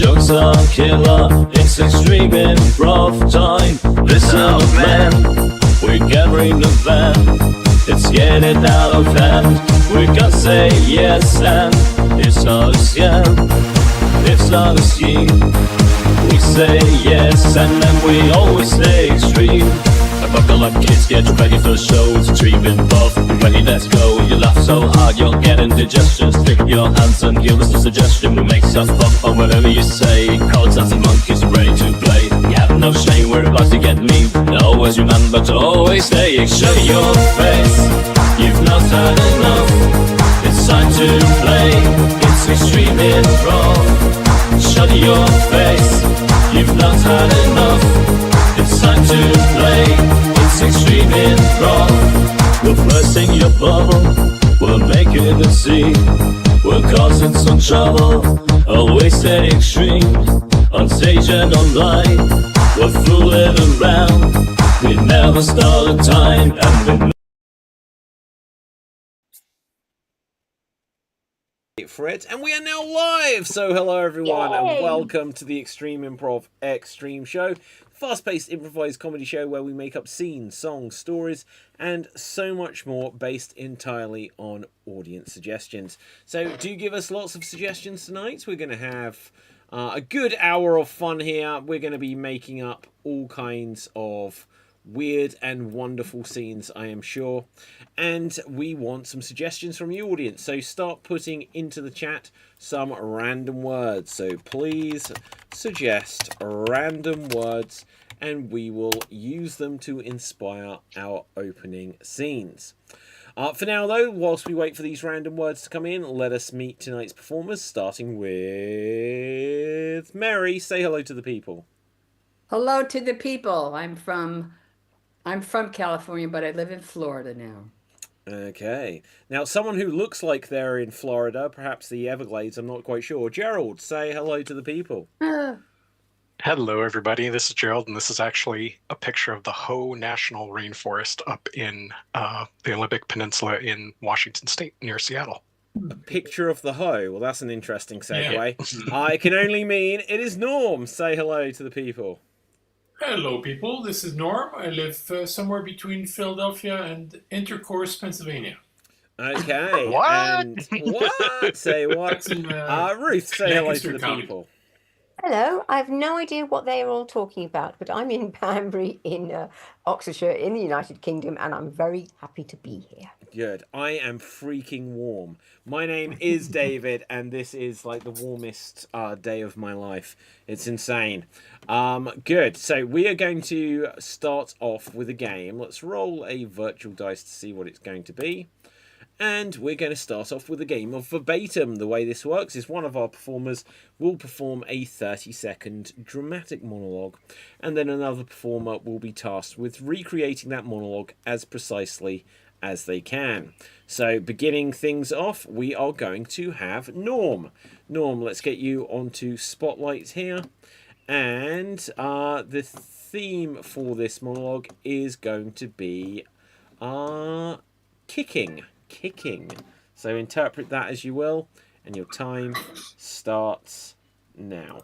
Jokes are killer, it's extreme improv time. Listen up, man, we're gathering the van. It's getting out of hand. We can say yes and it's not a scam. It's not a scheme. We say yes and then we always stay extreme. Buckle up kids, get ready for the show. It's extreme improv, ready, let's go. You laugh so hard you're getting indigestion. Stick your hands and give us a suggestion. We'll make stuff up on whatever you say. Cards and monkeys ready to play. You have no shame, we're about to get mean. And always remember to always stay extreme. Show your face, you've not had enough. It's time to play, it's extreme improv. Shut your face, you've not had enough. It's time to play, it's extreme improv. We're bursting your bubble, we're making a scene. We're causing some trouble, always stay extreme. On stage and online, we're fooling around. We never start a time and we for it, and we are now live. So hello everyone, and welcome to the Extreme Improv Xstreamed show, fast-paced improvised comedy show where we make up scenes, songs, stories, and so much more based entirely on audience suggestions. So do give us lots of suggestions tonight. We're going to have a good hour of fun here. We're going to be making up all kinds of weird and wonderful scenes, I am sure, and we want some suggestions from the audience, so start putting into the chat some random words. So please suggest random words and we will use them to inspire our opening scenes. For now though, whilst we wait for these random words to come in, let us meet tonight's performers, starting with Mary. Say hello to the people. Hello to the people. I'm from California, but I live in Florida now. Okay. Now, someone who looks like they're in Florida, perhaps the Everglades, I'm not quite sure. Gerald, say hello to the people. Hello, everybody. This is Gerald, and this is actually a picture of the Hoh National Rainforest up in the Olympic Peninsula in Washington State, near Seattle. A picture of the Hoh? Well, that's an interesting segue. Yeah. I can only mean it is Norm. Say hello to the people. Hello, people. This is Norm. I live somewhere between Philadelphia and Intercourse, Pennsylvania. Okay. What? And what? Say what? In, Ruth, say hello to the people. Hello. I have no idea what they are all talking about, but I'm in Banbury in Oxfordshire in the United Kingdom, and I'm very happy to be here. Good. I am freaking warm. My name is David, and this is like the warmest day of my life. It's insane. Good. So we are going to start off with a game. Let's roll a virtual dice to see what it's going to be. And we're going to start off with a game of verbatim. The way this works is one of our performers will perform a 30-second dramatic monologue, and then another performer will be tasked with recreating that monologue as precisely as they can. So beginning things off, we are going to have Norm. Norm, let's get you onto Spotlight here. And the theme for this monologue is going to be kicking. So interpret that as you will, and your time starts now.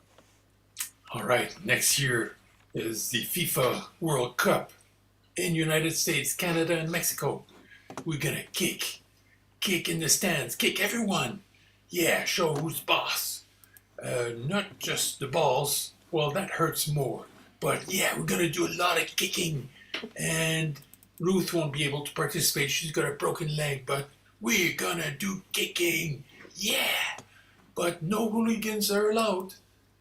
All right, next year is the FIFA World Cup in United States, Canada, and Mexico. We're gonna kick in the stands, kick everyone. Yeah, show who's boss. Not just the balls, well, that hurts more. But yeah, we're gonna do a lot of kicking. And Ruth won't be able to participate. She's got a broken leg, but we're gonna do kicking. Yeah, but no hooligans are allowed.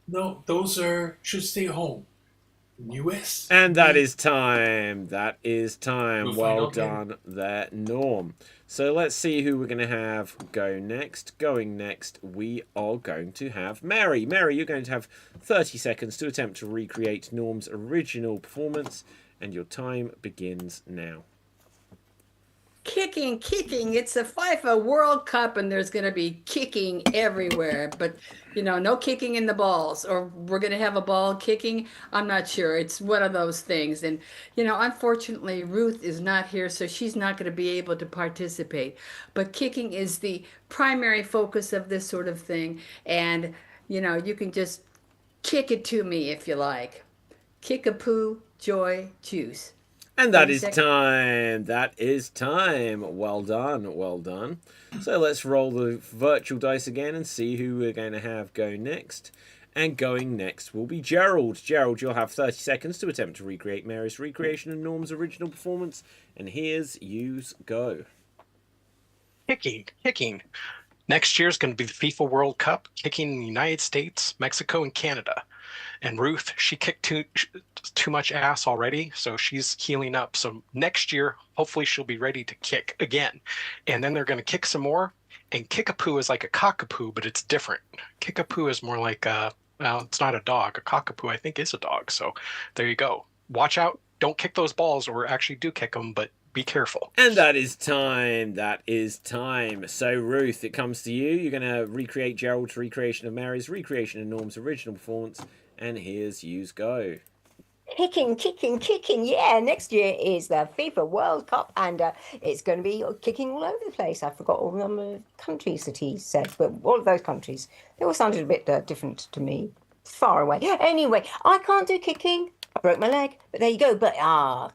No, those should stay home. US. And that is time. That is time. Well done there, Norm. So let's see who we're going to have go next. Going next, we are going to have Mary. Mary, you're going to have 30 seconds to attempt to recreate Norm's original performance, and your time begins now. Kicking. It's a FIFA World Cup, and there's going to be kicking everywhere. But, no kicking in the balls, or we're going to have a ball kicking. I'm not sure. It's one of those things. And, unfortunately, Ruth is not here, so she's not going to be able to participate. But kicking is the primary focus of this sort of thing. And, you can just kick it to me if you like. Kickapoo Joy Juice. And that 30 is seconds. time. That is time. Well done. Well done. So let's roll the virtual dice again and see who we're going to have go next. And going next will be Gerald. Gerald, you'll have 30 seconds to attempt to recreate Mary's recreation of Norm's original performance. And here's yous go. Kicking. Next year is going to be the FIFA World Cup, kicking in the United States, Mexico, and Canada. And Ruth, she kicked too much ass already, so she's healing up. So next year, hopefully she'll be ready to kick again. And then they're going to kick some more. And kickapoo is like a cockapoo, but it's different. Kickapoo is more like well, it's not a dog. A cockapoo, I think, is a dog. So there you go. Watch out. Don't kick those balls, or actually do kick them, but be careful. And that is time. That is time. So, Ruth, it comes to you. You're going to recreate Gerald's recreation of Mary's recreation of Norm's original performance. And here's yous go. Kicking. Yeah, next year is the FIFA World Cup, and it's going to be kicking all over the place. I forgot all the number of countries that he said, but all of those countries, they all sounded a bit different to me. Far away. Anyway, I can't do kicking. I broke my leg, but there you go. But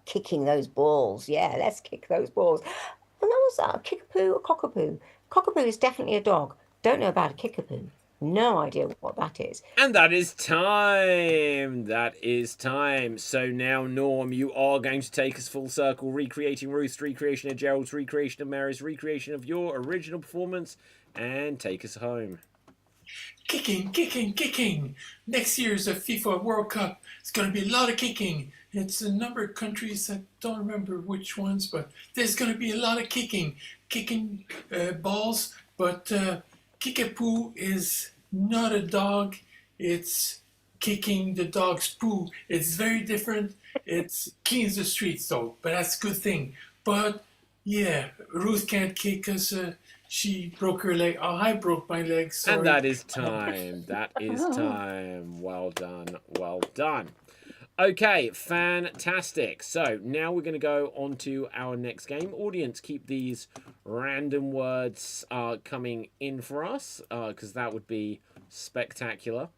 kicking those balls. Yeah, let's kick those balls. And that was a kickapoo or cockapoo. Cockapoo is definitely a dog. Don't know about a kickapoo. No idea what that is. And that is time. That is time. So now, Norm, you are going to take us full circle, recreating Ruth's recreation of Gerald's recreation of Mary's recreation of your original performance, and take us home. Kicking. Next year's a FIFA World Cup. It's going to be a lot of kicking. It's a number of countries. I don't remember which ones, but there's going to be a lot of kicking balls. But kickapoo is not a dog. It's kicking the dog's poo. It's very different. It cleans the streets, though, but that's a good thing. But yeah, Ruth can't kick because she broke her leg. Oh, I broke my leg. Sorry. And that is time. That is time. Well done. Well done. Okay, fantastic. So now we're going to go on to our next game. Audience, keep these random words coming in for us, because that would be spectacular.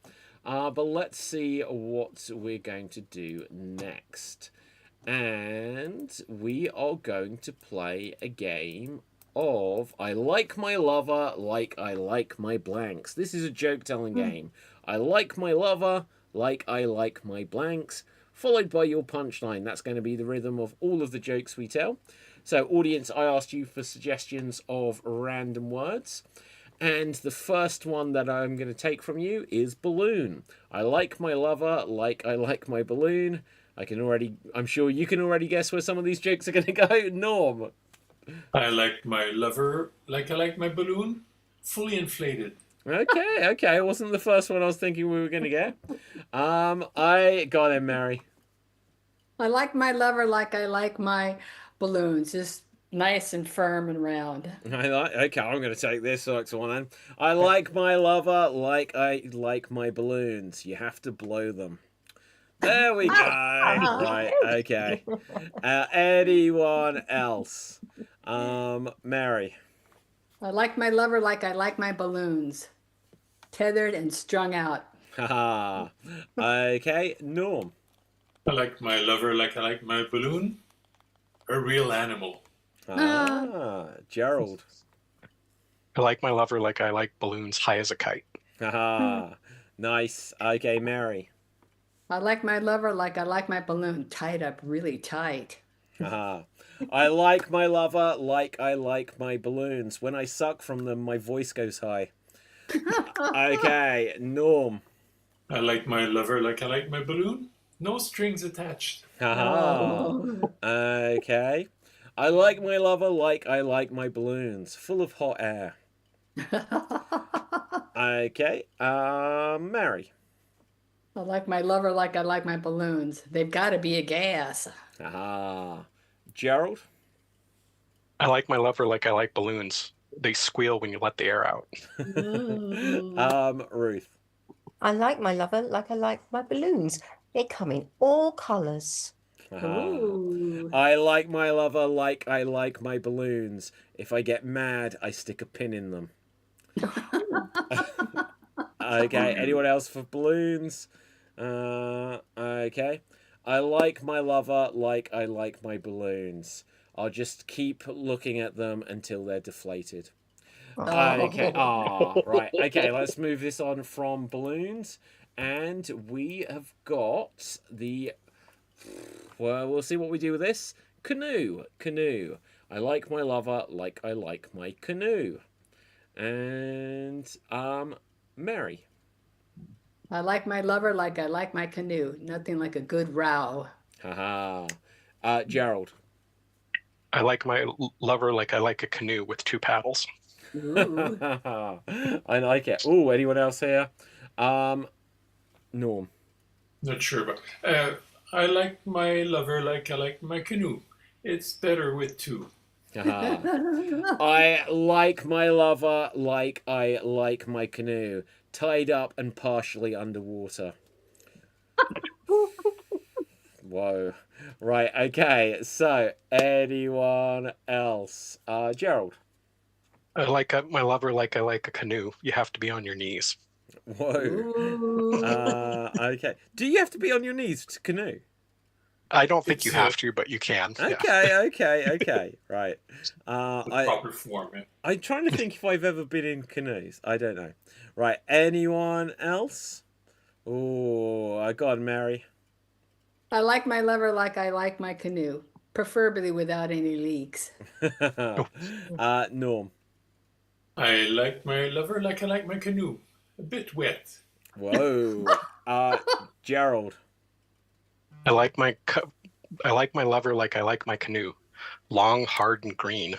But let's see what we're going to do next. And we are going to play a game of I like my lover like I like my blanks. This is a joke-telling game. I like my lover like I like my blanks, followed by your punchline. That's going to be the rhythm of all of the jokes we tell. So, audience, I asked you for suggestions of random words. And the first one that I'm going to take from you is balloon. I like my lover like I like my balloon. I'm sure you can already guess where some of these jokes are going to go. Norm. I like my lover like I like my balloon, fully inflated. Okay. It wasn't the first one I was thinking we were going to get. I got him, Mary. I like my lover like I like my balloons, just nice and firm and round. Okay, I'm going to take this next one then. I like my lover like I like my balloons. You have to blow them. There we go. Right, okay. Anyone else? Mary. I like my lover like I like my balloons, tethered and strung out. Haha. Okay, Norm. I like my lover like I like my balloon, a real animal. Gerald. I like my lover like I like balloons high as a kite. Haha. Nice. Okay, Mary. I like my lover like I like my balloon, tied up really tight. Haha. I like my lover like I like my balloons. When I suck from them, my voice goes high. Okay, Norm. I like my lover like I like my balloon, no strings attached. Haha. Okay. I like my lover like I like my balloons, full of hot air. Okay, Mary. I like my lover like I like my balloons. They've got to be a gas. Gerald. I like my lover like I like balloons. They squeal when you let the air out. Ruth. I like my lover like I like my balloons. They come in all colours. Ooh. I like my lover like I like my balloons. If I get mad, I stick a pin in them. Okay, anyone else for balloons? Okay. I like my lover like I like my balloons. I'll just keep looking at them until they're deflated. Okay. Right. Okay, let's move this on from balloons. And we have got the. Well, we'll see what we do with this. Canoe. Canoe. I like my lover like I like my canoe. And, Mary. I like my lover like I like my canoe. Nothing like a good row. Haha. Gerald. I like my lover like I like a canoe with 2 paddles. Ooh. I like it. Ooh, anyone else here? Norm. Not sure, but I like my lover like I like my canoe. It's better with 2. I like my lover like I like my canoe, tied up and partially underwater. Whoa. Right, okay, so anyone else? Gerald. I like my lover like I like a canoe. You have to be on your knees. Whoa. Ooh. Okay. Do you have to be on your knees to canoe? I don't think It's, you have to, but you can. Yeah. Okay. Right. The proper form. Yeah. I'm trying to think if I've ever been in canoes. I don't know. Right. Anyone else? Oh, I got Mary. I like my lover like I like my canoe, preferably without any leaks. Norm. I like my lover like I like my canoe. A bit wet. Whoa. Gerald. I like my lover like I like my canoe. Long, hard, and green.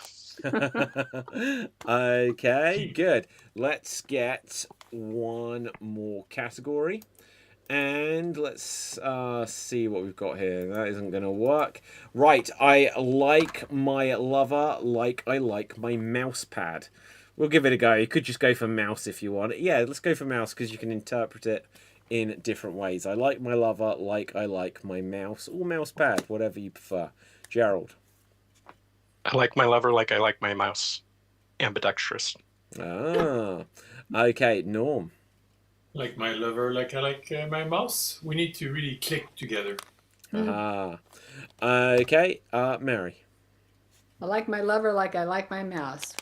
Okay, good. Let's get one more category. And let's see what we've got here. That isn't going to work. Right, I like my lover like I like my mouse pad. We'll give it a go. You could just go for mouse if you want. Yeah, let's go for mouse because you can interpret it in different ways. I like my lover like I like my mouse or mouse pad, whatever you prefer. Gerald. I like my lover like I like my mouse. Ambidextrous. Okay, Norm. Like my lover like I like my mouse. We need to really click together. Okay, Mary. I like my lover like I like my mouse,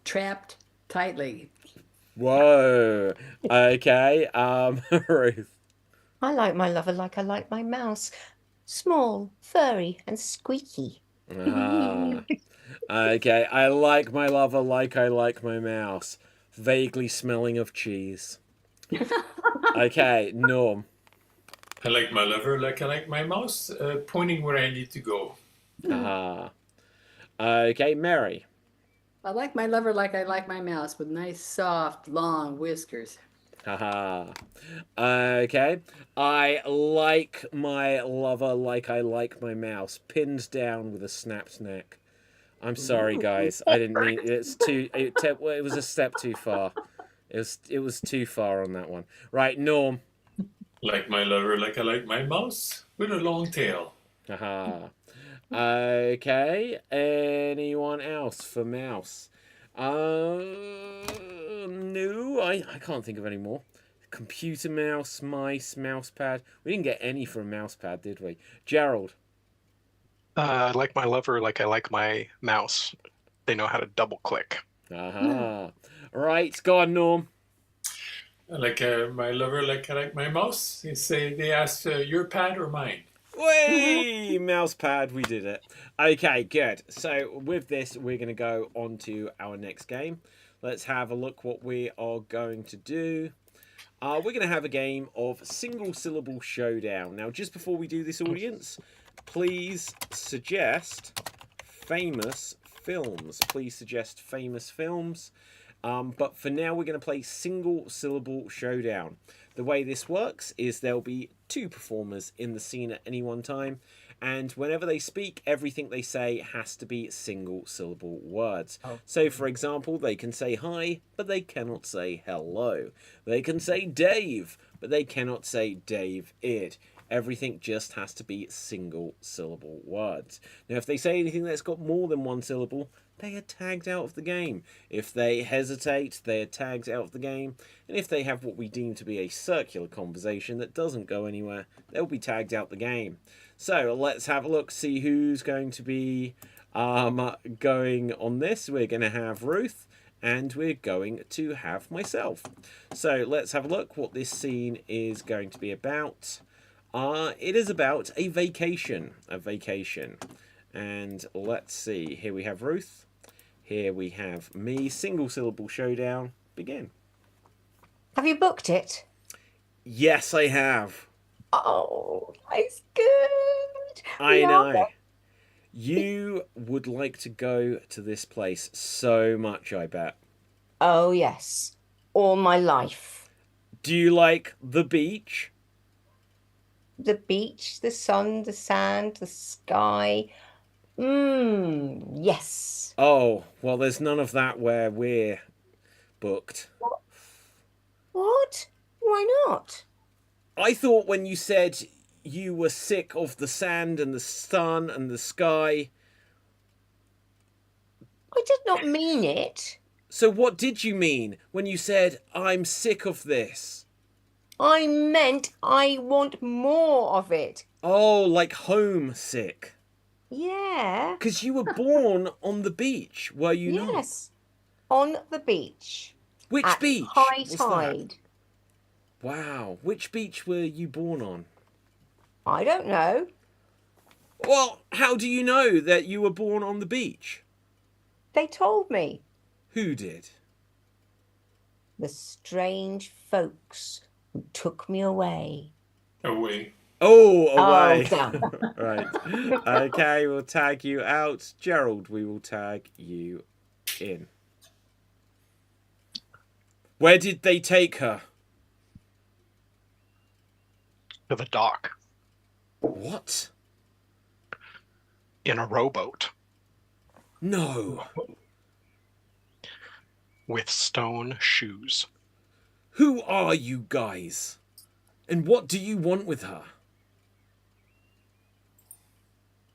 trapped tightly. Whoa. Okay, Ruth. I like my lover like I like my mouse. Small, furry, and squeaky. Okay, I like my lover like I like my mouse. Vaguely smelling of cheese. Okay, Norm. I like my lover like I like my mouse, pointing where I need to go. Okay, Mary. I like my lover like I like my mouse, with nice, soft, long whiskers. Okay. I like my lover like I like my mouse. Pinned down with a snapped neck. I'm sorry, guys. I didn't mean it's too. It was a step too far. It was too far on that one. Right, Norm. Like my lover like I like my mouse, with a long tail. Okay. Anyone else for mouse? No, I can't think of any more. Computer mouse, mice, mouse pad. We didn't get any from mouse pad, did we? Gerald. I like my lover like I like my mouse. They know how to double click. Right, go on, Norm. I like my lover like I like my mouse. They ask your pad or mine. Way mouse pad, we did it. Okay, good. So with this, we're going to go on to our next game. Let's have a look what we are going to do. We're going to have a game of single syllable showdown. Now, just before we do this, audience, please suggest famous films. Please suggest famous films. But for now, we're going to play single syllable showdown. The way this works is there'll be 2 performers in the scene at any one time, and whenever they speak, everything they say has to be single syllable words. So, for example, they can say hi, but they cannot say hello. They can say Dave, but they cannot say Dave it. Everything just has to be single syllable words. Now, if they say anything that's got more than one syllable, they are tagged out of the game. If they hesitate, they are tagged out of the game. And if they have what we deem to be a circular conversation that doesn't go anywhere, they'll be tagged out the game. So let's have a look, see who's going to be going on this. We're going to have Ruth, and we're going to have myself. So let's have a look what this scene is going to be about. It is about a vacation. And let's see. Here we have Ruth. Here we have me. Single syllable showdown. Begin. Have you booked it? Yes, I have. Oh, that's good. I Love know. it. You would like to go to this place so much, I bet. Oh, yes. All my life. Do you like the beach? The beach, the sun, the sand, the sky. Yes. Oh, well, there's none of that where we're booked. What? Why not? I thought when you said you were sick of the sand and the sun and the sky. I did not mean it. So what did you mean when you said, I'm sick of this? I meant I want more of it. Oh, like homesick. Yeah. Because you were born on the beach, were you not? Yes. On the beach. Which At beach? high was that? tide. Wow. Which beach were you born on? I don't know. Well, how do you know that you were born on the beach? They told me. Who did? The strange folks who took me away. Away. Oh, away. Oh, damn. Right. Okay, we'll tag you out. Gerald, we will tag you in. Where did they take her? To the dock What? in a rowboat No. with stone shoes. Who are you guys? And what do you want with her?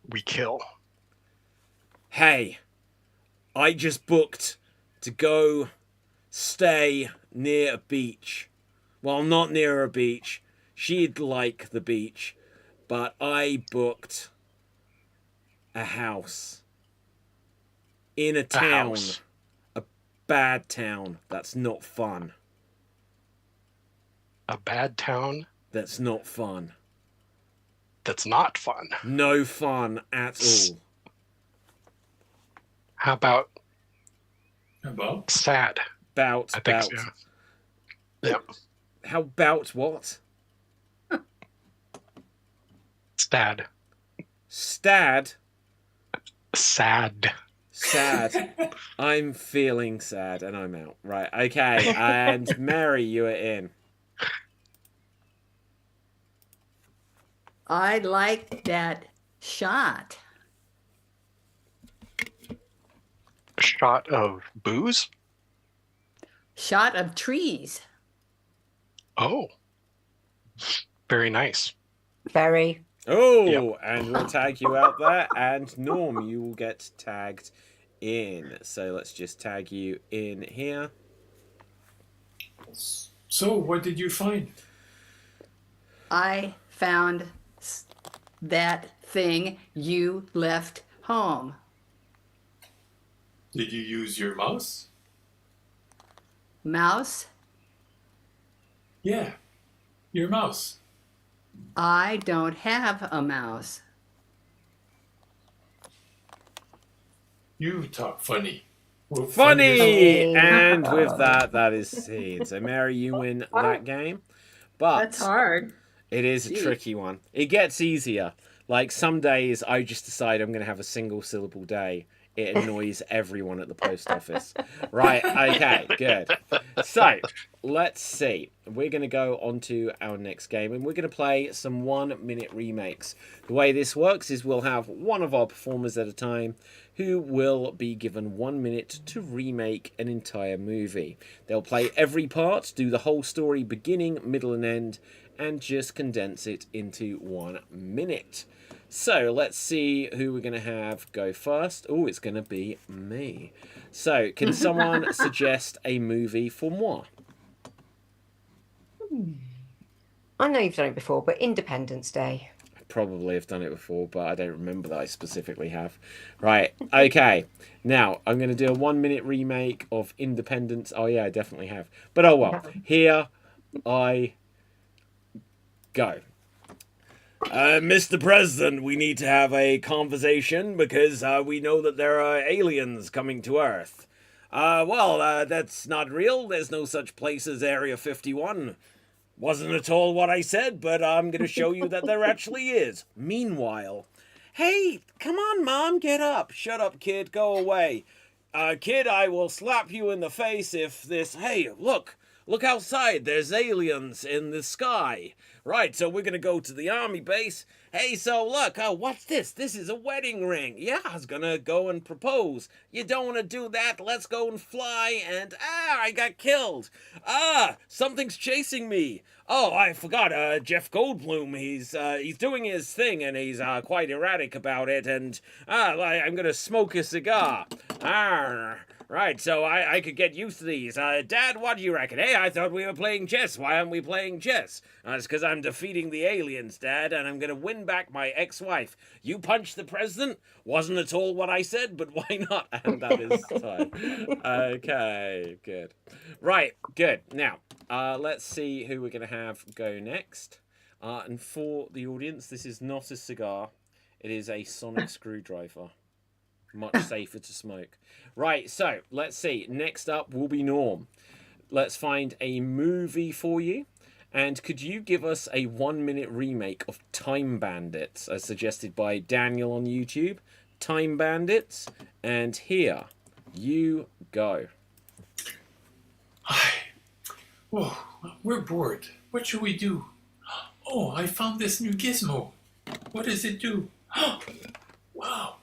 We kill. Hey, I just booked to go stay near a beach. Well, not near a beach. She'd like the beach. But I booked a house. In a town. house. A bad town. That's not fun. A bad town That's not fun. that's not fun. No fun at all. How about About? sad? Bout, I think bout. so. Yeah. How about what? Sad. Stad. Sad. Sad. I'm feeling sad and I'm out. Right, okay. And Mary, you are in. I like that shot. A shot of booze? Shot of trees. Oh. Very nice. Very. Oh, Yep. and we'll tag you out there. And Norm, you will get tagged in. So let's just tag you in here. So, what did you find? I found that thing you left home. Did you use your mouse? Mouse? Yeah, your mouse. I don't have a mouse. You talk funny. Well, Funny! Funny. And with that, that is seen. So Mary, you win that game. But That's hard. it is a Gee. tricky one. It gets easier. Like some days I just decide I'm going to have a single syllable day. It annoys everyone at the post office. Right, okay, good. So, let's see. We're going to go on to our next game and we're going to play some 1-minute remakes. The way this works is we'll have one of our performers at a time who will be given 1 minute to remake an entire movie. They'll play every part, do the whole story beginning, middle and end, and just condense it into 1 minute. So let's see who we're going to have go first. Oh, it's going to be me. So can someone suggest a movie for moi? I know you've done it before, but Independence Day. I probably have done it before, but I don't remember that I specifically have. Right, okay. Now, I'm going to do a 1 minute remake of Independence. Oh, yeah, I definitely have. But oh well, here I go. Mr. President, we need to have a conversation because we know that there are aliens coming to Earth. That's not real. There's no such place as Area 51. Wasn't at all what I said, but I'm going to show you that there actually is. Meanwhile, hey, come on, Mom, get up. Shut up, kid, go away. Kid, I will slap you in the face if this... Hey, look outside. There's aliens in the sky. Right, so we're going to go to the army base. Hey, so look, what's this? This is a wedding ring. Yeah, I was going to go and propose. You don't want to do that? Let's go and fly and... I got killed. Something's chasing me. Oh, I forgot, Jeff Goldblum, he's doing his thing and he's quite erratic about it and I'm going to smoke a cigar. Right, so I could get used to these. Dad, what do you reckon? Hey, I thought we were playing chess. Why aren't we playing chess? It's because I'm defeating the aliens, Dad, and I'm going to win back my ex-wife. You punched the president? Wasn't at all what I said, but why not? And that is time. Okay, good. Right, good. Now, let's see who we're going to have go next. And for the audience, this is not a cigar. It is a sonic screwdriver. Much safer to smoke. Right, so let's see. Next up will be Norm. Let's find a movie for you. And could you give us a 1 minute remake of Time Bandits, as suggested by Daniel on YouTube? Time Bandits. And here you go. Hi. Whoa, we're bored. What should we do? Oh, I found this new gizmo. What does it do? Wow.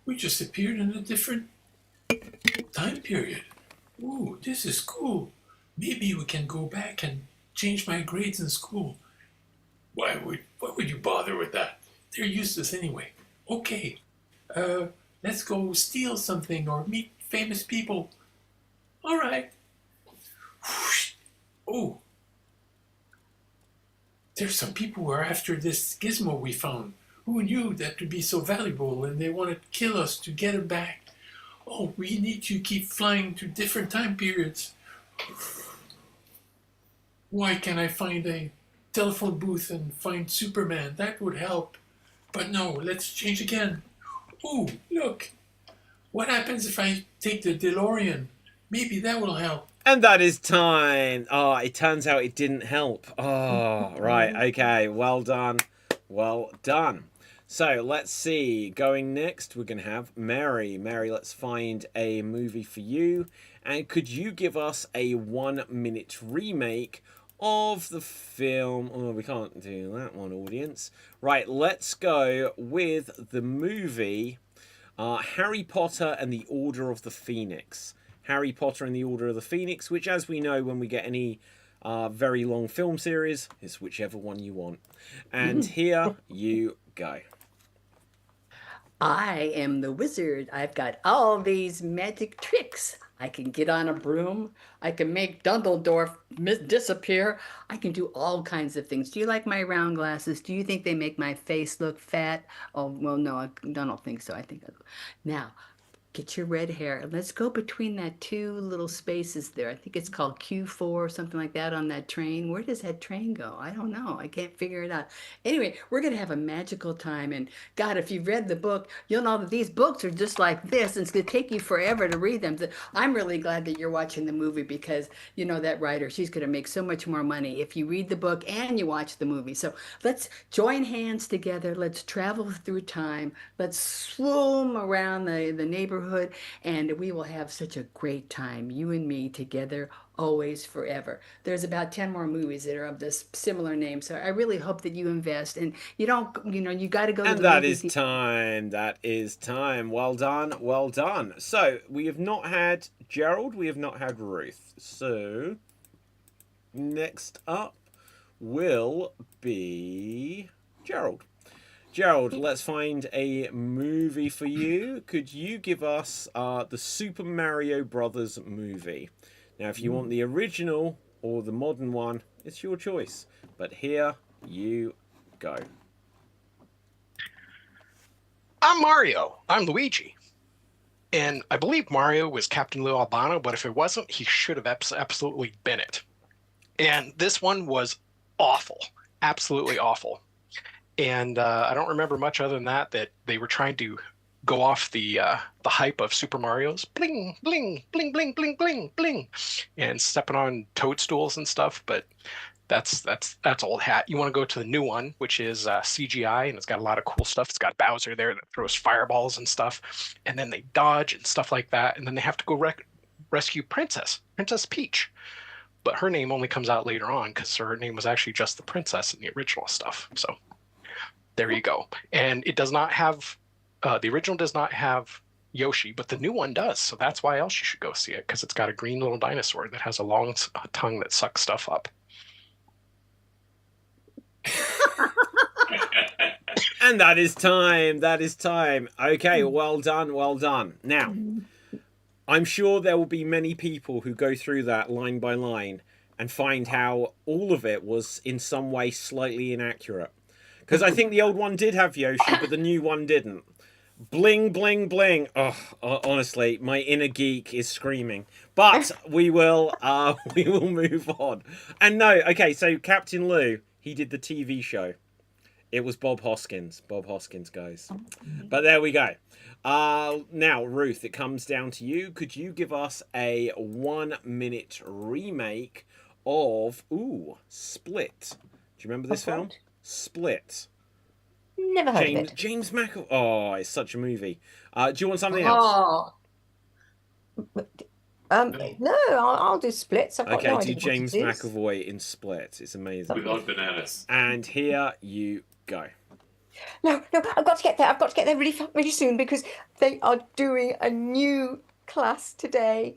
We just appeared in a different time period. Ooh, this is cool. Maybe we can go back and change my grades in school. Why would you bother with that? They're useless anyway. Okay, let's go steal something or meet famous people. All right. Whoosh. Oh, there's some people who are after this gizmo we found. Who knew that would be so valuable and they want to kill us to get it back? Oh, we need to keep flying to different time periods. Why can't I find a telephone booth and find Superman? That would help. But no, let's change again. Oh, look. What happens if I take the DeLorean? Maybe that will help. And that is time. Oh, it turns out it didn't help. Oh, right. Okay. Well done. Well done. So let's see. Going next, we're going to have Mary. Mary, let's find a movie for you. And could you give us a 1 minute remake of the film? Oh, we can't do that one, audience. Right, let's go with the movie Harry Potter and the Order of the Phoenix. Harry Potter and the Order of the Phoenix, which, as we know, when we get any very long film series, is whichever one you want. And here you go. I am the wizard. I've got all these magic tricks. I can get on a broom. I can make Dumbledore disappear. I can do all kinds of things. Do you like my round glasses? Do you think they make my face look fat? Oh, well, no, I don't think so. I think now, get your red hair and let's go between that two little spaces there. I think it's called Q4 or something like that on that train. Where does that train go? I don't know. I can't figure it out. Anyway, we're going to have a magical time. And God, if you've read the book, you'll know that these books are just like this. And it's going to take you forever to read them. So I'm really glad that you're watching the movie because, you know, that writer, she's going to make so much more money if you read the book and you watch the movie. So let's join hands together. Let's travel through time. Let's swoom around the neighborhood. And we will have such a great time, you and me together, always, forever. There's about 10 more movies that are of this similar name, so I really hope that you invest. And you don't, you know, you got to go to and the that is time. That is time. Well done. Well done. So we have not had Gerald. We have not had Ruth. So next up will be Gerald. Gerald, let's find a movie for you. Could you give us the Super Mario Brothers movie? Now, if you want the original or the modern one, it's your choice. But here you go. I'm Mario. I'm Luigi. And I believe Mario was Captain Lou Albano, but if it wasn't, he should have absolutely been it. And this one was awful. Absolutely awful. And I don't remember much other than that they were trying to go off the hype of Super Mario's bling, bling, bling, bling, bling, bling, bling, and stepping on toadstools and stuff. But that's old hat. You want to go to the new one, which is CGI, and it's got a lot of cool stuff. It's got Bowser there that throws fireballs and stuff, and then they dodge and stuff like that, and then they have to go rescue Princess Peach. But her name only comes out later on because her name was actually just the princess in the original stuff. So there you go. And it does not have the original does not have Yoshi, but the new one does. So that's why else you should go see it, because it's got a green little dinosaur that has a long tongue that sucks stuff up. And that is time. That is time. Okay, well done. Well done. Now, I'm sure there will be many people who go through that line by line and find how all of it was in some way slightly inaccurate. Because I think the old one did have Yoshi, but the new one didn't. Bling, bling, bling. Oh, honestly, my inner geek is screaming. But we will move on. And no, okay, so Captain Lou, he did the TV show. It was Bob Hoskins. Bob Hoskins, guys. But there we go. Now, Ruth, it comes down to you. Could you give us a 1-minute remake of Split? Do you remember this film? Split. Never heard of it. James McAvoy. Oh, it's such a movie. Do you want something else? No, I'll do Splits. I've got Okay, no do idea James what it is. McAvoy in Split. It's amazing. Without bananas. And here you go. No, I've got to get there. I've got to get there really soon because they are doing a new class today.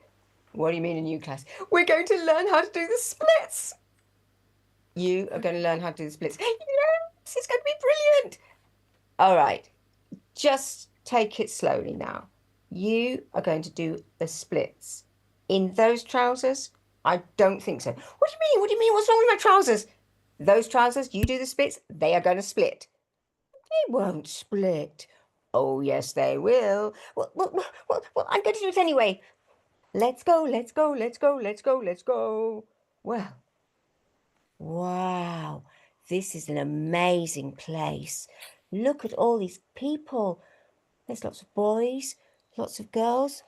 What do you mean a new class? We're going to learn how to do the splits. You are going to learn how to do the splits. Yes, it's going to be brilliant. All right, just take it slowly now. You are going to do the splits. In those trousers? I don't think so. What do you mean? What do you mean? What's wrong with my trousers? Those trousers, you do the splits, they are going to split. They won't split. Oh, yes, they will. Well, I'm going to do it anyway. Let's go, let's go, let's go, let's go, let's go. Well, wow, this is an amazing place. Look at all these people. There's lots of boys, lots of girls.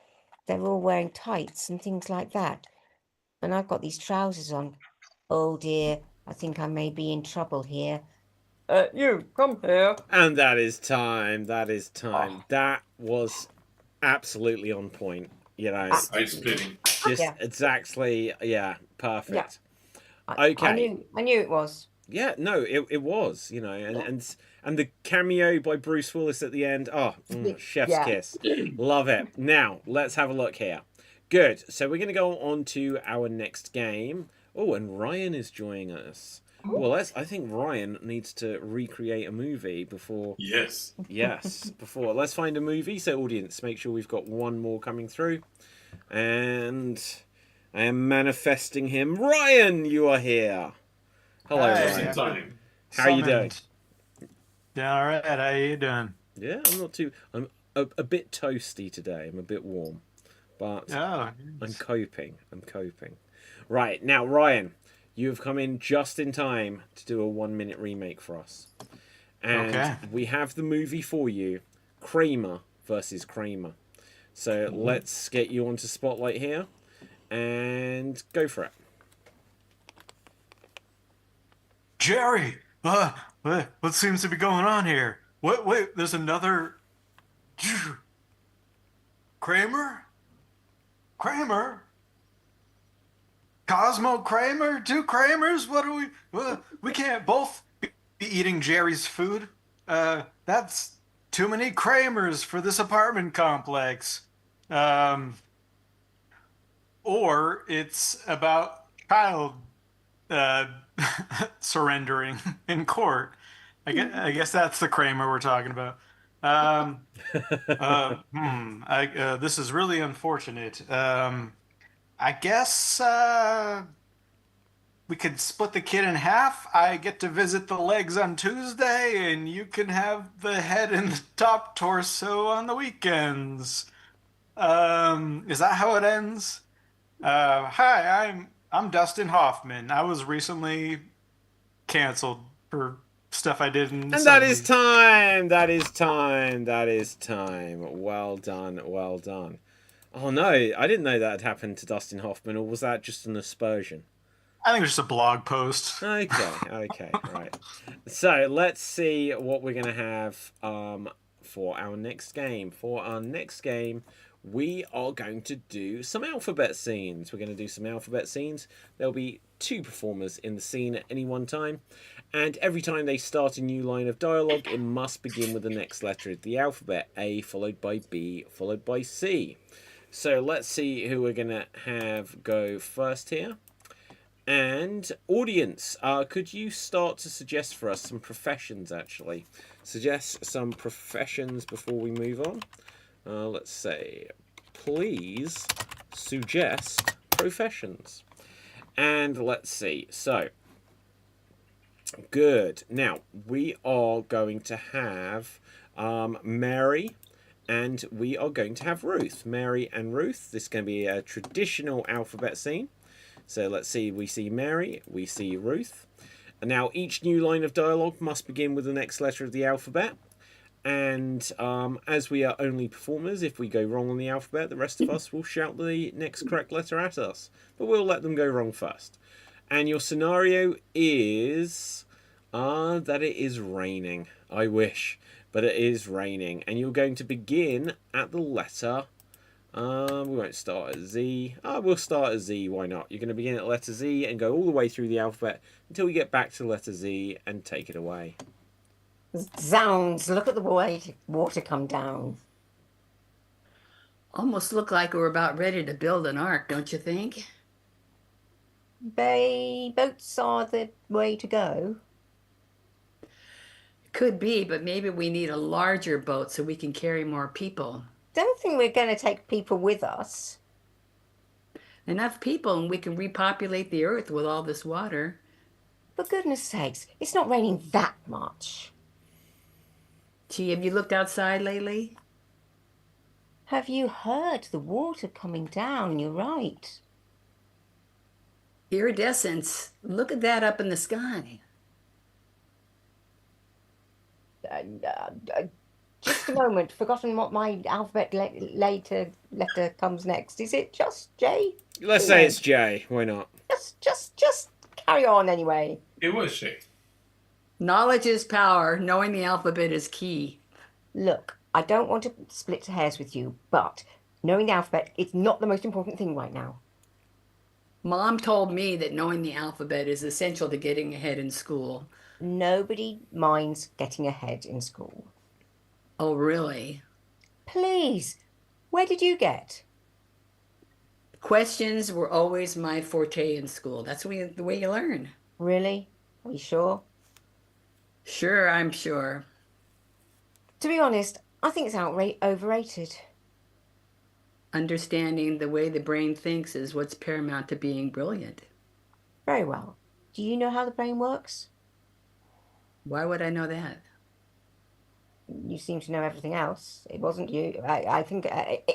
They're all wearing tights and things like that. And I've got these trousers on. Oh, dear, I think I may be in trouble here. You, come here. And that is time. That is time. Oh. That was absolutely on point. You know, ice splitting. Just exactly, perfect. Yeah. Okay. I knew it was. Yeah, no, it was, you know, and the cameo by Bruce Willis at the end. Oh, chef's kiss. Love it. Now, let's have a look here. Good. So we're going to go on to our next game. Oh, and Ryan is joining us. Well, I think Ryan needs to recreate a movie before... Yes. Yes, before. Let's find a movie. So, audience, make sure we've got one more coming through. And I am manifesting him. Ryan, you are here. Hello, Ryan. How are you doing? Yeah, all right. How you doing? Yeah, I'm not too... I'm a bit toasty today. I'm a bit warm. But I'm coping. Right, now, Ryan... You have come in just in time to do a 1-minute remake for us. And we have the movie for you, Kramer versus Kramer. So let's get you onto Spotlight here and go for it. Jerry, what seems to be going on here? Wait, there's another Kramer? Cosmo Kramer? 2 Kramers? What are we... we can't both be eating Jerry's food. That's too many Kramers for this apartment complex. Or it's about child uh, surrendering in court. I guess that's the Kramer we're talking about. Um, this is really unfortunate. I guess we could split the kid in half. I get to visit the legs on Tuesday, and you can have the head and the top torso on the weekends. Is that how it ends? Hi, I'm Dustin Hoffman. I was recently canceled for stuff I did in the And that is 70s. time. That is time. That is time. Well done. Well done. Oh no, I didn't know that had happened to Dustin Hoffman, or was that just an aspersion? I think it was just a blog post. Okay, right. So let's see what we're gonna have for our next game. For our next game, we are going to do some alphabet scenes. We're going to do some alphabet scenes. There'll be 2 performers in the scene at any one time, and every time they start a new line of dialogue, it must begin with the next letter of the alphabet: A followed by B followed by C. So let's see who we're going to have go first here. And audience, could you start to suggest for us some professions, actually? Suggest some professions before we move on. Let's say, please suggest professions. And let's see. So, good. Now, we are going to have Mary, and we are going to have Ruth. Mary and Ruth. This is going to be a traditional alphabet scene. So let's see, we see Mary, we see Ruth. And now each new line of dialogue must begin with the next letter of the alphabet. And as we are only performers, if we go wrong on the alphabet, the rest of us will shout the next correct letter at us. But we'll let them go wrong first. And your scenario is that it is raining. I wish, but it is raining. And you're going to begin at the letter... we won't start at Z. We'll start at Z, why not? You're going to begin at letter Z and go all the way through the alphabet until we get back to letter Z and take it away. Zounds, look at the water come down. Almost look like we're about ready to build an ark, don't you think? Boats are the way to go. Could be, but maybe we need a larger boat so we can carry more people. Don't think we're going to take people with us. Enough people and we can repopulate the earth with all this water. For goodness sakes, it's not raining that much. Gee, have you looked outside lately? Have you heard the water coming down? You're right. Iridescence. Look at that up in the sky. Just a moment. Forgotten what my alphabet letter comes next. Is it just J? Let's say it's J. Why not? Just carry on anyway. It was Shay. Knowledge is power. Knowing the alphabet is key. Look, I don't want to split hairs with you, but knowing the alphabet is not the most important thing right now. Mom told me that knowing the alphabet is essential to getting ahead in school. Nobody minds getting ahead in school. Oh, really? Please, where did you get? Questions were always my forte in school. That's the way you learn. Really? Are you sure? Sure, I'm sure. To be honest, I think it's overrated. Understanding the way the brain thinks is what's paramount to being brilliant. Very well. Do you know how the brain works? Why would I know that? You seem to know everything else. It wasn't you. I think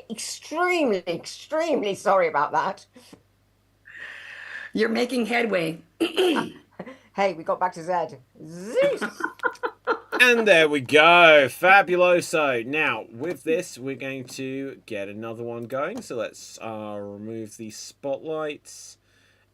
extremely, extremely sorry about that. You're making headway. Hey, we got back to Z. Zeus! And there we go. Fabuloso. Now, with this, we're going to get another one going. So let's remove these spotlights.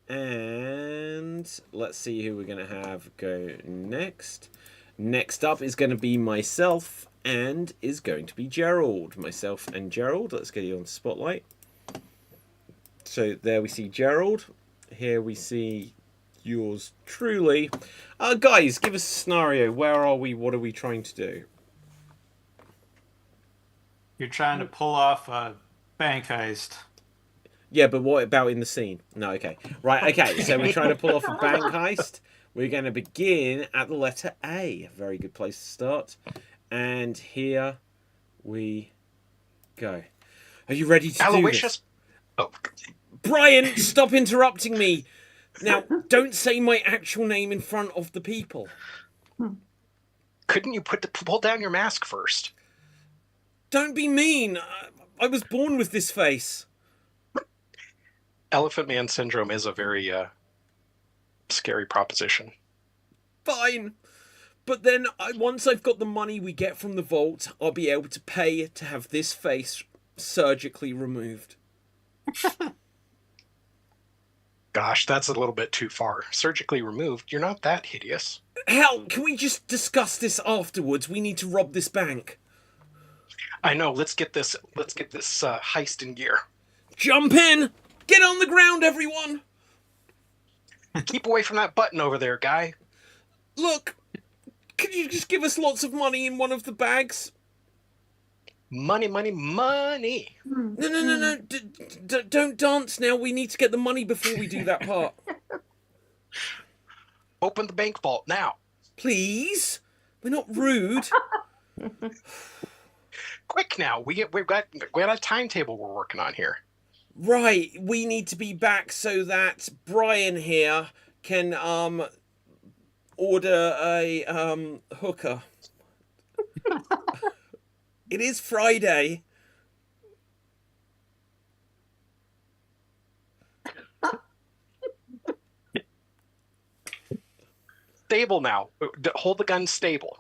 And let's see who we're going to have go next. Next up is going to be myself and is going to be Gerald. Myself and Gerald. Let's get you on spotlight. So there we see Gerald. Here we see yours truly. Guys, give us a scenario. Where are we? What are we trying to do? You're trying to pull off a bank heist. Yeah, but what about in the scene? No, okay. Right, okay. So we're trying to pull off a bank heist. We're going to begin at the letter A. A very good place to start. And here we go. Are you ready to do Aloysius. this? Oh, Brian, stop interrupting me. Now, don't say my actual name in front of the people. couldn't you pull down your mask first? Don't be mean. I was born with this face. Elephant Man syndrome is a very scary proposition. Fine. But then, once I've got the money we get from the vault, I'll be able to pay to have this face surgically removed. Gosh, that's a little bit too far. Surgically removed? You're not that hideous. Hell, can we just discuss this afterwards? We need to rob this bank. I know. Let's get this heist in gear. Jump in! Get on the ground, everyone! Keep away from that button over there, guy. Look, could you just give us lots of money in one of the bags? Money, money, money. No. Don't dance now. We need to get the money before we do that part. Open the bank vault now. Please? We're not rude. Quick now. We got a timetable we're working on here. Right, we need to be back so that Brian here can order a hooker. It is Friday. Stable now. Hold the gun stable.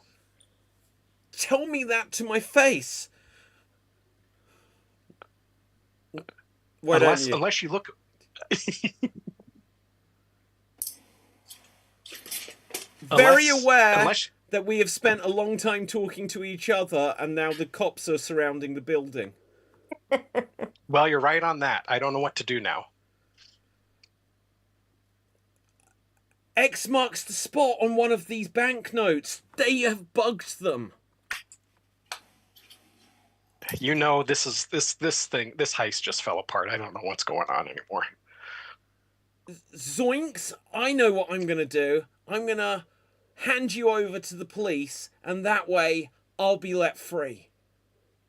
Tell me that to my face. Why don't you? Unless you look. Very aware that we have spent a long time talking to each other and now the cops are surrounding the building. Well, you're right on that. I don't know what to do now. X marks the spot on one of these banknotes. They have bugged them. You know, this heist just fell apart. I don't know what's going on anymore. Zoinks! I know what I'm gonna do. I'm gonna hand you over to the police, and that way I'll be let free.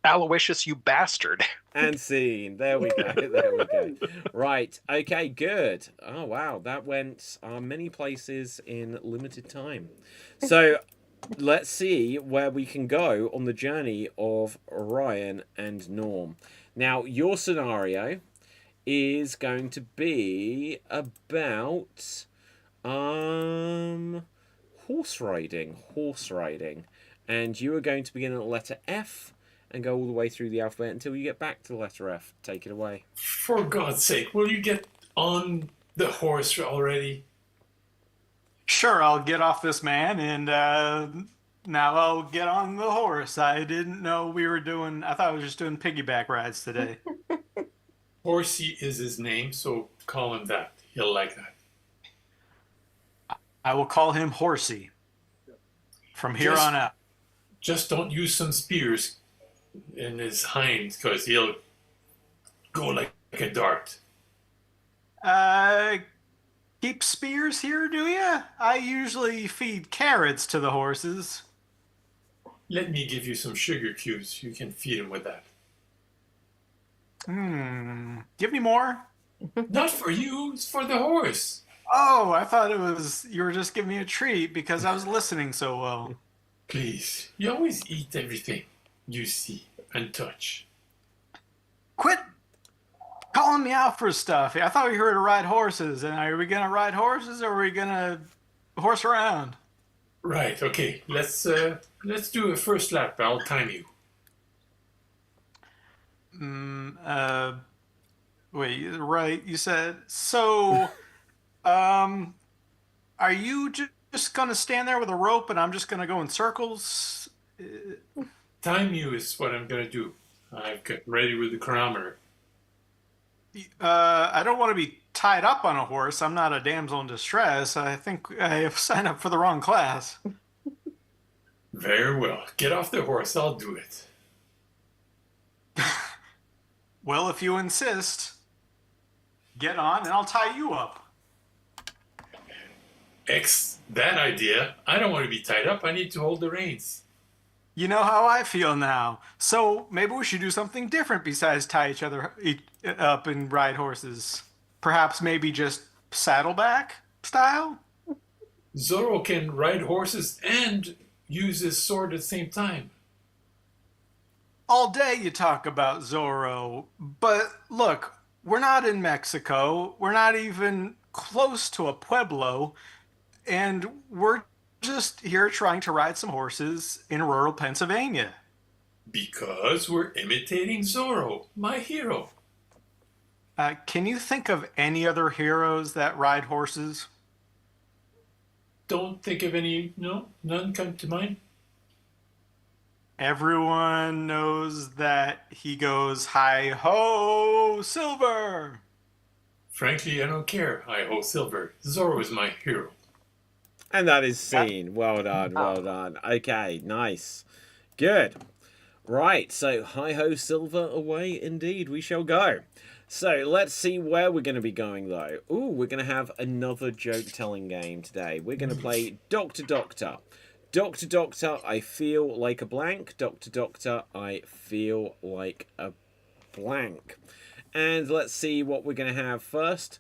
Aloysius, you bastard. And scene. There we go. There we go. Right. Okay, good. Oh, wow. That went many places in limited time. So let's see where we can go on the journey of Ryan and Norm. Now, your scenario is going to be about horse riding. And you are going to begin at the letter F and go all the way through the alphabet until you get back to the letter F. Take it away. For God's sake, will you get on the horse already? Sure, I'll get off this man, and now I'll get on the horse. I didn't know we were doing... I thought I was just doing piggyback rides today. Horsey is his name, so call him that. He'll like that. I will call him Horsey from here on out. Just don't use some spears in his hinds, because he'll go like a dart. Keep spears here, do ya? I usually feed carrots to the horses. Let me give you some sugar cubes. You can feed him with that. Give me more. Not for you, it's for the horse. Oh, I thought it was you were just giving me a treat because I was listening so well. Please, you always eat everything you see and touch. Quit calling me out for stuff. I thought we were here to ride horses, and are we gonna ride horses or are we gonna horse around? Right, okay. Let's do a first lap. I'll time you. Wait, right, you said so. Are you just gonna stand there with a rope and I'm just gonna go in circles? Time you is what I'm gonna do. I've got ready with the chronometer. I don't want to be tied up on a horse. I'm not a damsel in distress. I think I have signed up for the wrong class. Very well. Get off the horse. I'll do it. Well, if you insist. get on and I'll tie you up. That idea. I don't want to be tied up. I need to hold the reins. You know how I feel now. So maybe we should do something different besides tie each other up and ride horses. Perhaps maybe just saddleback style? Zorro can ride horses and use his sword at the same time. All day you talk about Zorro, but look, we're not in Mexico. We're not even close to a pueblo, and we're just here trying to ride some horses in rural Pennsylvania. Because we're imitating Zorro, my hero. Can you think of any other heroes that ride horses? Don't think of any, no? None come to mind? Everyone knows that he goes, hi-ho, Silver! Frankly, I don't care. Hi-ho, Silver. Zorro is my hero. And that is scene. Well done, well done. Okay, nice. Good. Right, so hi-ho, Silver, away indeed we shall go. So let's see where we're going to be going, though. Ooh, we're going to have another joke-telling game today. We're going to play Doctor Doctor. Doctor Doctor, I feel like a blank. Doctor Doctor, I feel like a blank. And let's see what we're going to have first.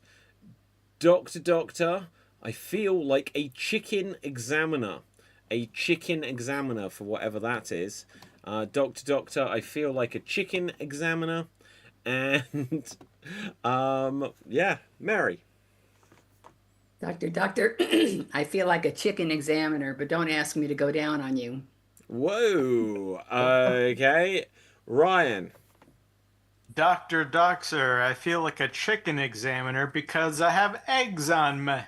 Doctor Doctor, I feel like a chicken examiner. A chicken examiner, for whatever that is. Doctor Doctor, I feel like a chicken examiner. And, yeah, Mary. Doctor, I feel like a chicken examiner, but don't ask me to go down on you. Whoa. Okay. Ryan. Dr. Doxer, I feel like a chicken examiner because I have eggs on me.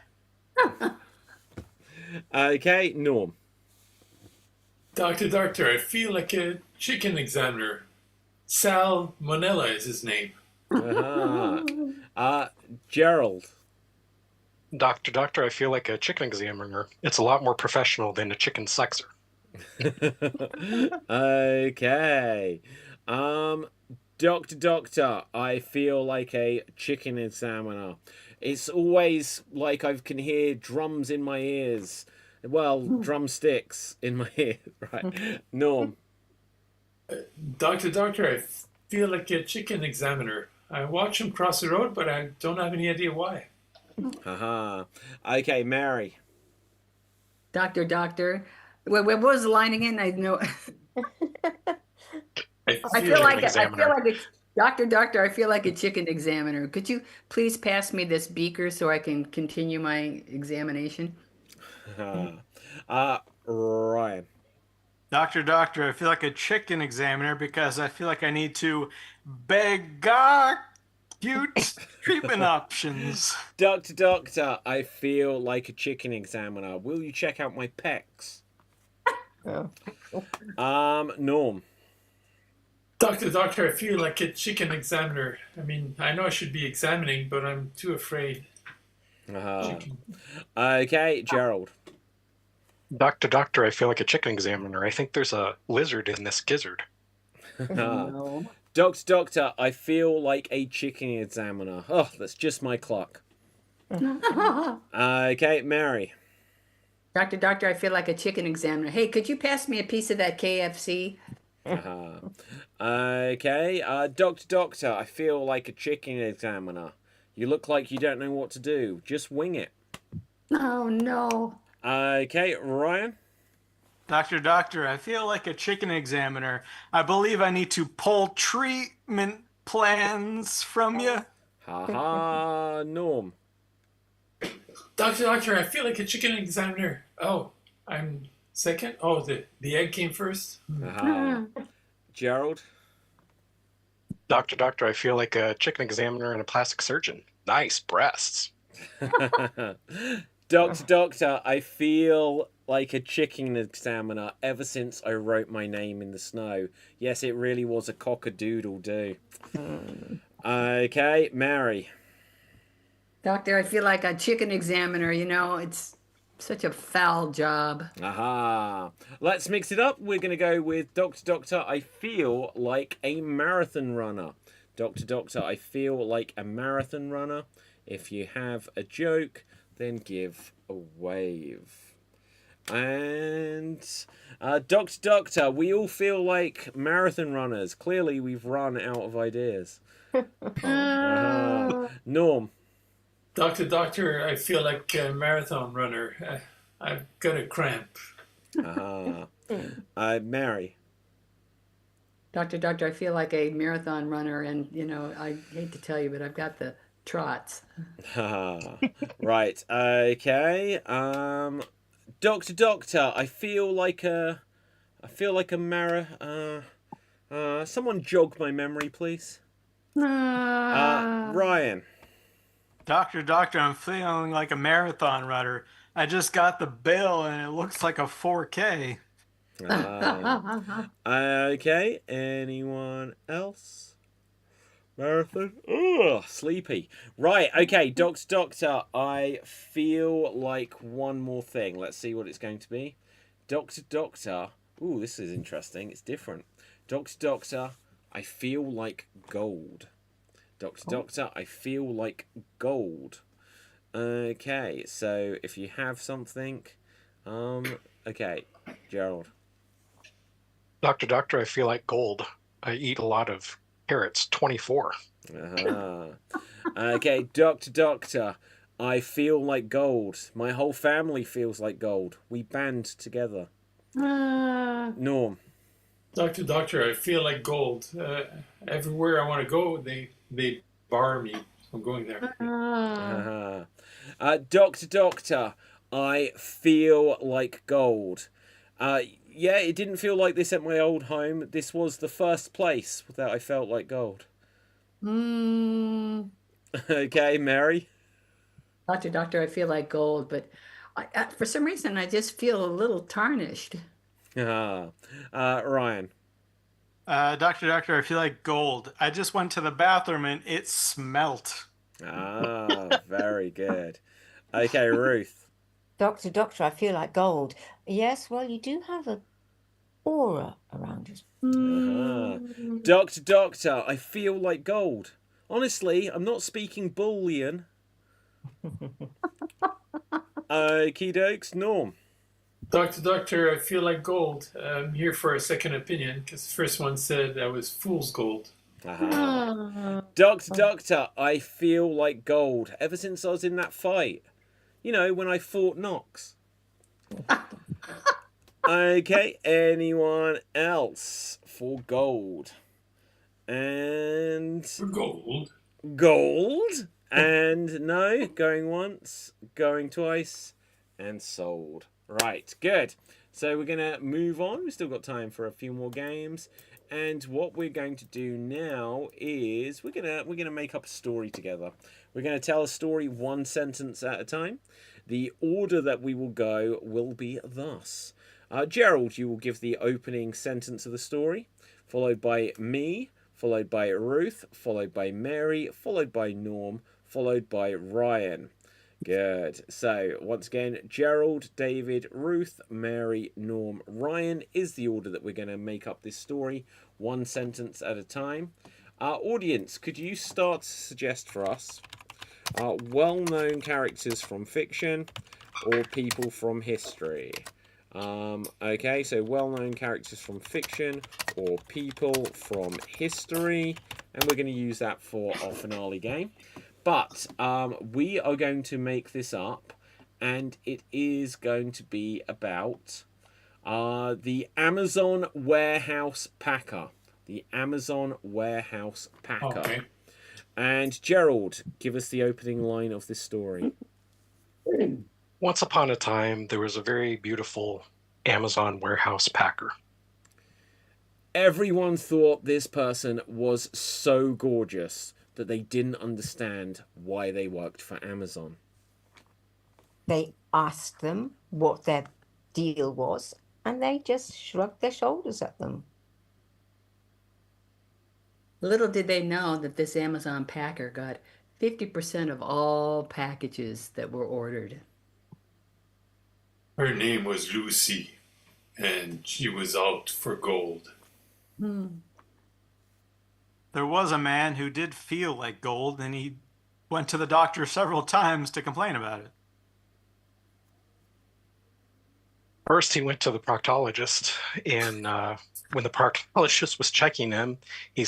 Okay, Norm. Doctor, I feel like a chicken examiner. Salmonella is his name. Gerald. Doctor, I feel like a chicken examiner. It's a lot more professional than a chicken sexer. Okay. Doctor, I feel like a chicken examiner. It's always like I can hear drums in my ears. Well, drumsticks in my ear, right? Norm. Doctor, I feel like a chicken examiner. I watch him cross the road, but I don't have any idea why. Haha. Okay, Mary. Doctor. What was the line again? I know. I feel like a Doctor, I feel like a chicken examiner. Could you please pass me this beaker so I can continue my examination? Ryan. Doctor, I feel like a chicken examiner because I feel like I need to beg cute treatment options. Doctor, I feel like a chicken examiner. Will you check out my pecs? Norm. Doctor, I feel like a chicken examiner. I mean, I know I should be examining, but I'm too afraid. Okay, Gerald. Doctor, I feel like a chicken examiner. I think there's a lizard in this gizzard. No. Doctor, I feel like a chicken examiner. Oh, that's just my clock. Okay, Mary. Doctor, I feel like a chicken examiner. Hey, could you pass me a piece of that KFC? Okay, Doctor, I feel like a chicken examiner. You look like you don't know what to do. Just wing it. Oh, no. Okay, Ryan. Doctor, I feel like a chicken examiner. I believe I need to pull treatment plans from you. Norm. Doctor, I feel like a chicken examiner. Oh, I'm second? Oh, the egg came first? Gerald. Doctor, I feel like a chicken examiner and a plastic surgeon. Nice breasts. Doctor, I feel like a chicken examiner ever since I wrote my name in the snow. Yes, it really was a cock-a-doodle-doo. Okay, Mary. Doctor, I feel like a chicken examiner. You know, it's such a foul job. Let's mix it up. We're going to go with Doctor, I feel like a marathon runner. Doctor, I feel like a marathon runner. If you have a joke, then give a wave. And Doctor, we all feel like marathon runners. Clearly, we've run out of ideas. Norm. Doctor, I feel like a marathon runner. I've got a cramp. Mary. Doctor, I feel like a marathon runner, and I hate to tell you, but I've got the trots. Right. Okay. Doctor, I feel like a someone jog my memory, please. Ryan. Doctor, I'm feeling like a marathon runner. I just got the bill and it looks like a 4K. Okay. Anyone else? Marathon? Ugh, sleepy. Right, okay, Doctor, I feel like one more thing. Let's see what it's going to be. Doctor. Ooh, this is interesting. It's different. Doctor, I feel like gold. Doctor, I feel like gold. Okay, so if you have something, okay, Gerald. Doctor, I feel like gold. I eat a lot of carrots. 24. Okay, Doctor, I feel like gold. My whole family feels like gold. We band together. Norm. Doctor, I feel like gold. Everywhere I want to go, they bar me. I'm going there. Doctor, I feel like gold. Yeah, it didn't feel like this at my old home. This was the first place that I felt like gold. Okay, Mary. Doctor, I feel like gold, but for some reason I just feel a little tarnished. Ryan. Doctor, I feel like gold. I just went to the bathroom and it smelt. Very good. Okay, Ruth. Doctor, I feel like gold. Yes, well, you do have a aura around you. Doctor, I feel like gold. Honestly, I'm not speaking Boolean. Okie dokes, Norm. Doctor, I feel like gold. I'm here for a second opinion because the first one said I was fool's gold. Doctor, I feel like gold. Ever since I was in that fight. You know, when I fought Knox. Okay, anyone else for gold? And... Gold? Gold? And no, going once, going twice, and sold. Right, good. So we're going to move on. We've still got time for a few more games. And what we're going to do now is we're gonna make up a story together. We're going to tell a story one sentence at a time. The order that we will go will be thus. Gerald, you will give the opening sentence of the story, followed by me, followed by Ruth, followed by Mary, followed by Norm, followed by Ryan. Good. So, once again, Gerald, David, Ruth, Mary, Norm, Ryan is the order that we're going to make up this story, one sentence at a time. Our audience, could you start to suggest for us well-known characters from fiction or people from history? Okay, so well-known characters from fiction or people from history, and we're going to use that for our finale game. But we are going to make this up, and it is going to be about the Amazon warehouse packer. The Amazon warehouse packer. Okay. And Gerald, give us the opening line of this story. Once upon a time, there was a very beautiful Amazon warehouse packer. Everyone thought this person was so gorgeous that they didn't understand why they worked for Amazon. They asked them what their deal was, and they just shrugged their shoulders at them. Little did they know that this Amazon packer got 50% of all packages that were ordered. Her name was Lucy, and she was out for gold. There was a man who did feel like gold, and he went to the doctor several times to complain about it. First, he went to the proctologist, and when the proctologist was checking him, he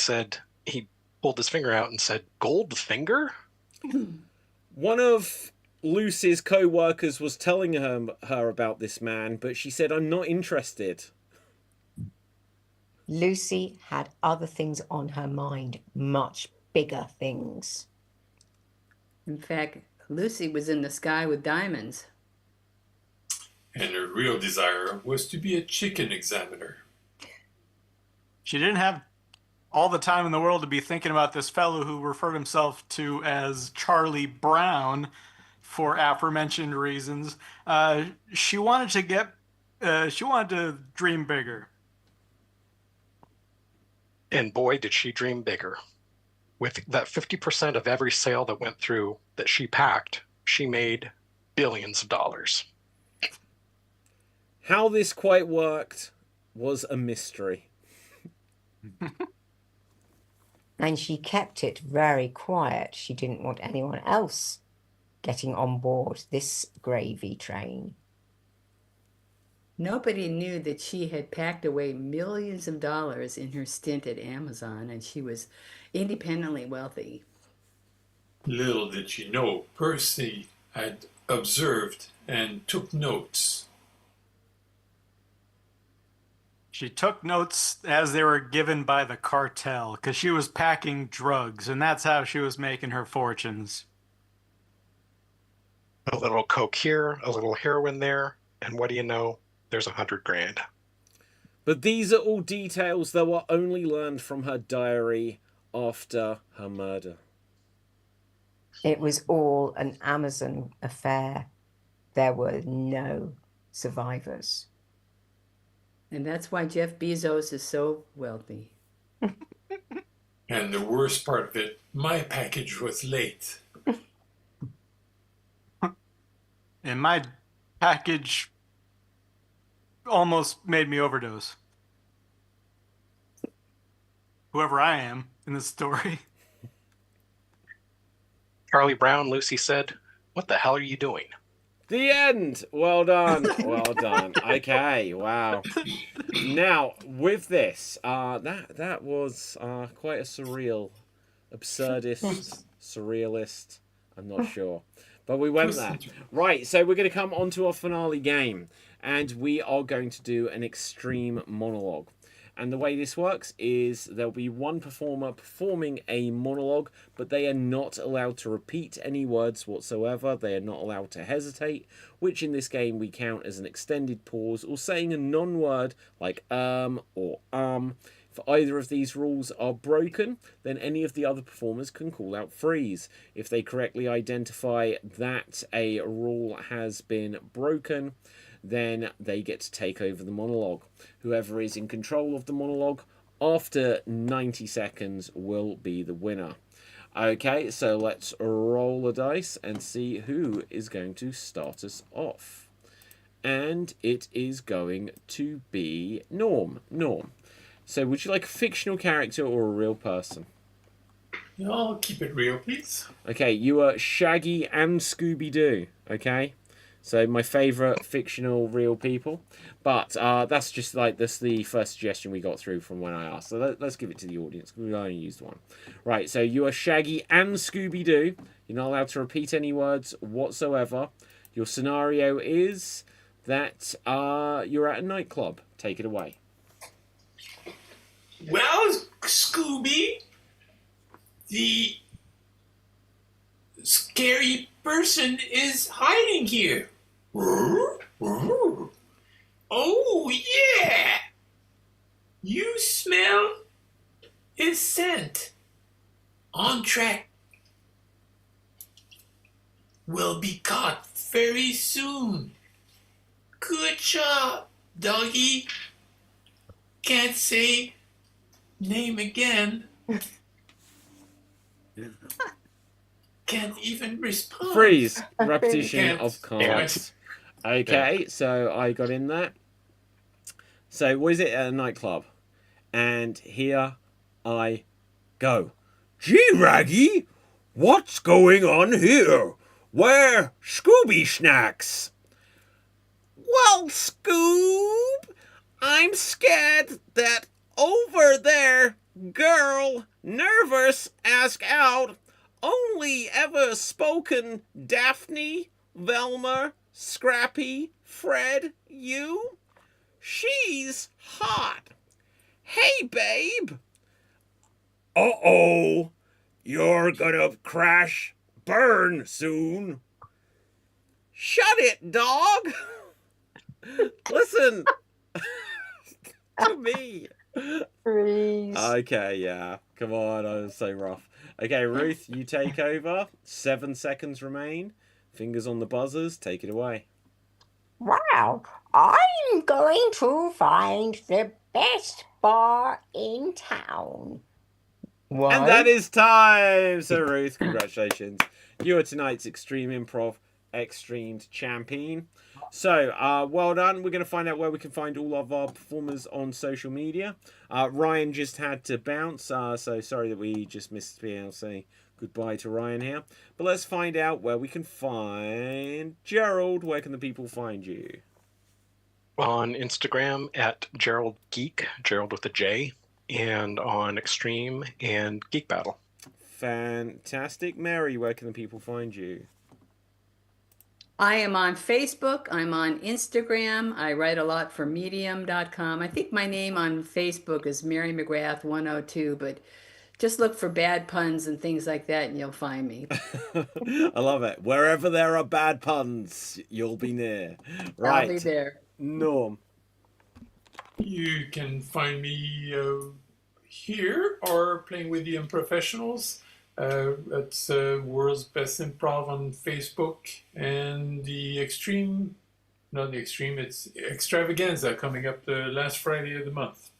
pulled his finger out and said, "Gold finger?" One of Lucy's co-workers was telling her about this man, but she said, "I'm not interested." Lucy had other things on her mind, much bigger things. In fact, Lucy was in the sky with diamonds. And her real desire was to be a chicken examiner. She didn't have all the time in the world to be thinking about this fellow who referred himself to as Charlie Brown for aforementioned reasons. She wanted to dream bigger. And boy, did she dream bigger. With that 50% of every sale that went through that she packed, she made billions of dollars. How this quite worked was a mystery. And she kept it very quiet. She didn't want anyone else getting on board this gravy train. Nobody knew that she had packed away millions of dollars in her stint at Amazon, and she was independently wealthy. Little did she know, Percy had observed and took notes. She took notes as they were given by the cartel because she was packing drugs, and that's how she was making her fortunes. A little coke here, a little heroin there, and what do you know? There's $100,000. But these are all details that were only learned from her diary after her murder. It was all an Amazon affair. There were no survivors. And that's why Jeff Bezos is so wealthy. And the worst part of it, my package was late. And my package almost made me overdose. Whoever I am in this story. Charlie Brown, Lucy said, "What the hell are you doing?" The end! Well done. Well done. Okay, wow. Now, with this, that was quite a surreal, absurdist, surrealist, I'm not sure. But we went there. Right, so we're going to come on to our finale game. And we are going to do an extreme monologue. And the way this works is there'll be one performer performing a monologue, but they are not allowed to repeat any words whatsoever. They are not allowed to hesitate, which in this game we count as an extended pause or saying a non-word like or If either of these rules are broken, then any of the other performers can call out freeze. If they correctly identify that a rule has been broken, then they get to take over the monologue. Whoever is in control of the monologue after 90 seconds will be the winner. Okay, so let's roll the dice and see who is going to start us off. And it is going to be Norm. Norm. So would you like a fictional character or a real person? I'll keep it real, please. Okay, you are Shaggy and Scooby-Doo, okay? So my favourite fictional real people. But that's just like, that's the first suggestion we got through from when I asked. So let's give it to the audience, because we only used one. Right, so you are Shaggy and Scooby-Doo. You're not allowed to repeat any words whatsoever. Your scenario is that you're at a nightclub. Take it away. Well, Scooby, the scary person is hiding here. Oh, yeah! You smell his scent. On track. Will be caught very soon. Good job, doggy. Can't say name again. Can't even respond. Freeze. Repetition Can't. of cards. Okay, so I got in that. So what is it at a nightclub? And here I Go. Gee, Raggy, what's going on here? Where Scooby Snacks? Well, Scoob, I'm scared that over there, girl, nervous, ask out, only ever spoken Daphne, Velma, Scrappy, Fred, you? She's hot. Hey, babe. Uh-oh. You're gonna crash burn soon. Shut it, dog. Listen to me. Please. Okay, yeah. Come on, I was so rough. Okay, Ruth, you take over. 7 seconds remain. Fingers on the buzzers. Take it away. Wow, I'm going to find the best bar in town. What? And that is time. So, Ruth, congratulations. You are tonight's Extreme Improv Xstreamed champion. So, well done. We're going to find out where we can find all of our performers on social media. Ryan just had to bounce, so sorry that we just missed being able to say goodbye to Ryan here. But let's find out where we can find Gerald. Where can the people find you? On Instagram at Gerald Geek, Gerald with a J, and on Extreme and Geek Battle. Fantastic. Mary, where can the people find you? I am on Facebook. I'm on Instagram. I write a lot for medium.com. I think my name on Facebook is Mary McGrath 102, but just look for bad puns and things like that and you'll find me. I love it. Wherever there are bad puns, you'll be near. Right. I'll be there. Norm. You can find me here or playing with the Unprofessionals. It's World's Best Improv on Facebook, and the it's Extravaganza coming up the last Friday of the month.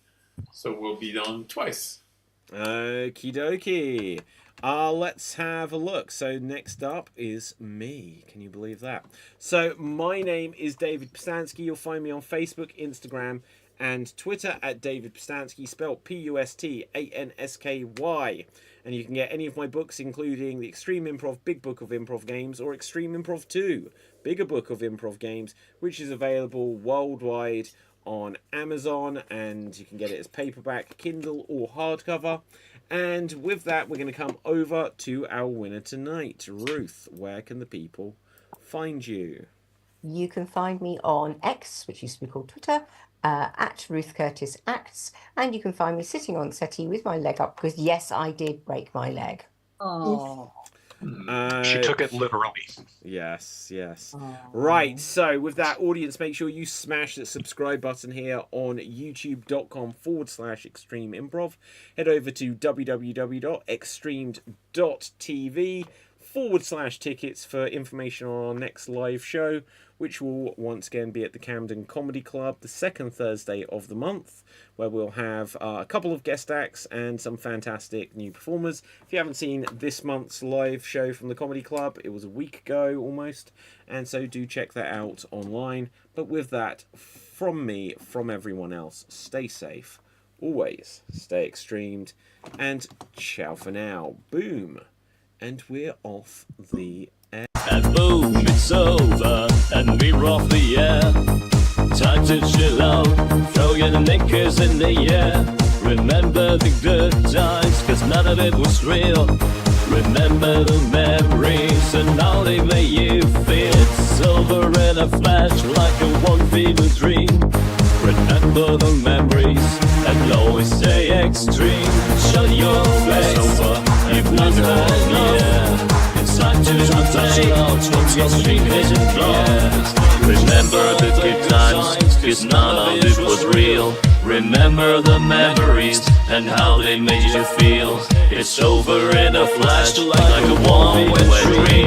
So we'll be on twice. Okie dokie. Let's have a look. So next up is me. Can you believe that? So my name is David Pstansky. You'll find me on Facebook, Instagram, and Twitter at David Pstansky, spelled Pustansky. And you can get any of my books, including the Extreme Improv Big Book of Improv Games or Extreme Improv 2 Bigger Book of Improv Games, which is available worldwide on Amazon, and you can get it as paperback, Kindle, or hardcover. And with that, we're going to come over to our winner tonight. Ruth, where can the people find you? You can find me on X, which used to be called Twitter, at Ruth Curtis Acts, and you can find me sitting on settee with my leg up because yes, I did break my leg. Oh. She took it literally. Yes. Oh. Right, so with that, audience, make sure you smash that subscribe button here on youtube.com/extreme improv. Head over to www.xstreamed.tv/tickets for information on our next live show, which will once again be at the Camden Comedy Club the second Thursday of the month, where we'll have a couple of guest acts and some fantastic new performers. If you haven't seen this month's live show from the Comedy Club, it was a week ago almost, and so do check that out online. But with that, from me, from everyone else, stay safe, always stay extremed, and ciao for now. Boom. And we're off the air. And boom, it's over, and we're off the air. Time to chill out, throw your knickers in the air. Remember the good times, cause none of it was real. Remember the memories and how they made you feel. It's over in a flash like a one fever dream. Remember the memories and always stay extreme. Shut your face over, you've not had enough. It's time to touch it out, what's your street vision yes. Remember the good times, cause none of it was real. Remember the memories and how they made you feel. It's over in a flash like a one-way dream.